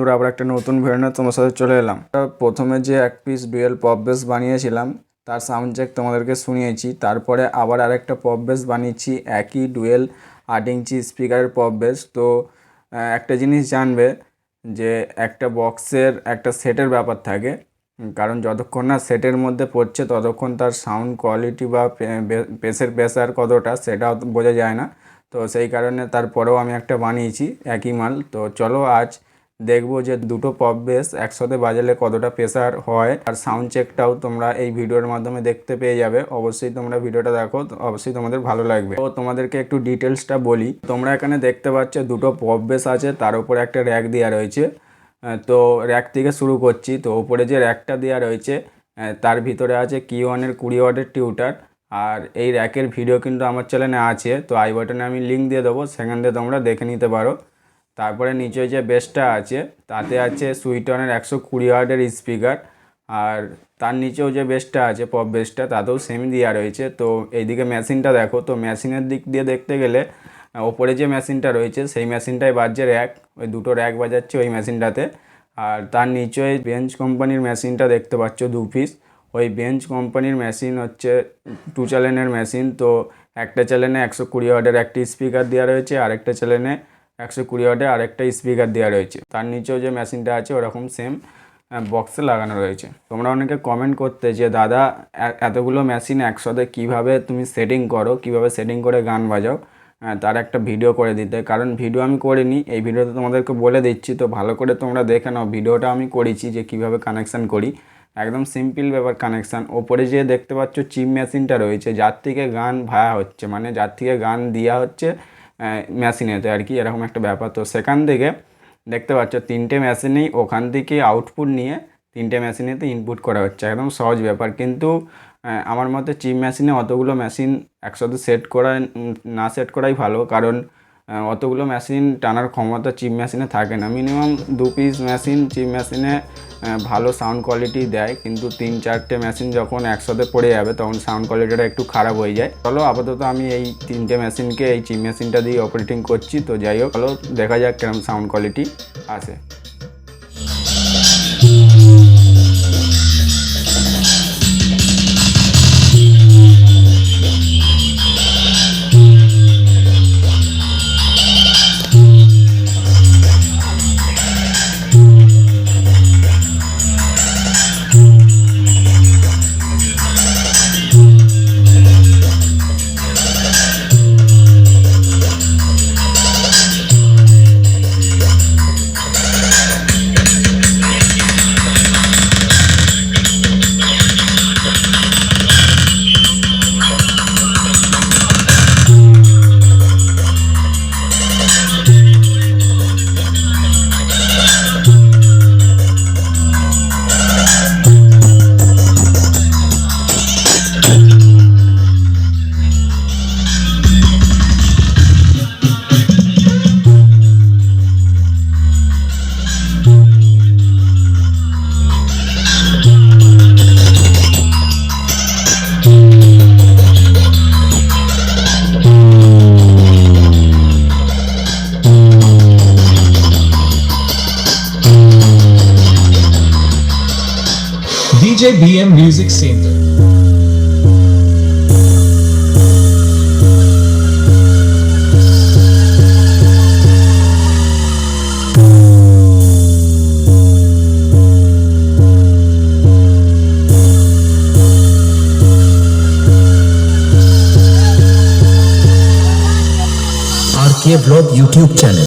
বন্ধুরা, আবার একটা নতুন ভিডিও নিয়ে তোমার সাথে চলে এলাম। প্রথমে যে এক পিস ডুয়েল পপ বেস বানিয়েছিলাম তার সাউন্ড চেক তোমাদেরকে শুনিয়েছি। তারপরে আবার আরেকটা পপ বেস বানিয়েছি, একই ডুয়েল 8 ইঞ্চি স্পিকারের পপ বেস। তো একটা জিনিস জানবে যে একটা বক্সের একটা সেটের ব্যাপার থাকে, কারণ যতক্ষণ না সেটের মধ্যে পড়ছে ততক্ষণ তার সাউন্ড কোয়ালিটি বা বেসের প্রেসার কতটা সেটা বোঝা যায় না। তো সেই কারণে তারপরেও আমি একটা বানিয়েছি একই মাল। তো চলো আজ দেখবো যে দুটো পপ বেস একসাথে বাজালে কতটা প্রেসার হয়, আর সাউন্ড চেকটাও তোমরা এই ভিডিওর মাধ্যমে দেখতে পেয়ে যাবে। অবশ্যই তোমরা ভিডিওটা দেখো, অবশ্যই তোমাদের ভালো লাগবে। তো তোমাদেরকে একটু ডিটেলসটা বলি। তোমরা এখানে দেখতে পাচ্ছ দুটো পপ বেস আছে, তার উপরে একটা র্যাক দেওয়া রয়েছে। তো র্যাক থেকে শুরু করছি। তো উপরে যে র্যাকটা দেওয়া রয়েছে তার ভিতরে আছে কি1-এর 20 ওয়াটের টিউটার। আর এই র্যাকের ভিডিও কিন্তু আমার চ্যানেলে আছে, তো আই বাটনে আমি লিঙ্ক দিয়ে দেবো, সেখান থেকে তোমরা দেখে নিতে পারো। তারপরে নিচে যে বেসটা আছে তাতে আছে সুইটনের 120 ওয়াটের স্পিকার। আর তার নিচেও যে বেসটা আছে পপ বেসটা তাতেও সেম দেওয়া রয়েছে। তো এইদিকে মেশিনটা দেখো। তো মেশিনের দিক দিয়ে দেখতে গেলে ওপরে যে মেশিনটা রয়েছে সেই মেশিনটাই বাজছে র্যাক, ওই দুটো র্যাক বাজাচ্ছে ওই মেশিনটাতে। আর তার নিচে বেঞ্চ কোম্পানির মেশিনটা দেখতে পাচ্ছ 2 পিস। ওই বেঞ্চ কোম্পানির মেশিন হচ্ছে 2 চ্যানেলের মেশিন। তো একটা চ্যানেলে 120 ওয়াটের একটি স্পিকার দেওয়া রয়েছে, আরেকটা চ্যানেলে 120 ওয়াটের আরেকটা স্পিকার দেওয়া রয়েছে। তার নিচেও যে মেশিনটা আছে ওরকম সেম বক্সে লাগানো রয়েছে। তোমরা অনেকে কমেন্ট করতে যে দাদা এতগুলো মেশিন একসাথে কিভাবে তুমি সেটিং করো, কিভাবে সেটিং করে গান বাজাও, তার একটা ভিডিও করে দিতে। কারণ ভিডিও আমি করিনি, এই ভিডিওতে তোমাদেরকে বলে দিচ্ছি। তো ভালো করে তোমরা দেখে নাও, ভিডিওটা আমি করেছি যে কিভাবে কানেকশান করি। একদম সিম্পল ব্যাপার কানেকশান। ওপরে যে দেখতে পাচ্ছ চিপ মেশিনটা রয়েছে, যার থেকে গান ভায়া হচ্ছে, মানে যার থেকে গান দেওয়া হচ্ছে মেশিনেতে আর কি, এরকম একটা ব্যাপার। তো সেখান থেকে দেখতে পাচ্ছ 3টে মেশিনেই ওখান থেকে আউটপুট নিয়ে 3টে মেশিনেতে ইনপুট করা হচ্ছে। একদম সহজ ব্যাপার। কিন্তু আমার মতে চিপ মেশিনে অতগুলো মেশিন একসাথে সেট করা না সেট করাই ভালো, কারণ অতগুলো মেশিন টানার ক্ষমতা চিপ মেশিনে থাকে না। মিনিমাম 2 পিস মেশিন চিপ মেশিনে ভালো সাউন্ড কোয়ালিটি দেয়, কিন্তু 3-4টে মেশিন যখন একসাথে পড়ে যাবে তখন সাউন্ড কোয়ালিটিটা একটু খারাপ হয়ে যায়। চলো আপাতত আমি এই 3টে মেশিনকে এই চিপ মেশিনটা দিয়ে অপারেটিং করছি। তো যাই হোক, চলো দেখা যাক কেরম সাউন্ড কোয়ালিটি আসে। DJ BM Music Center. rkvlog YouTube channel.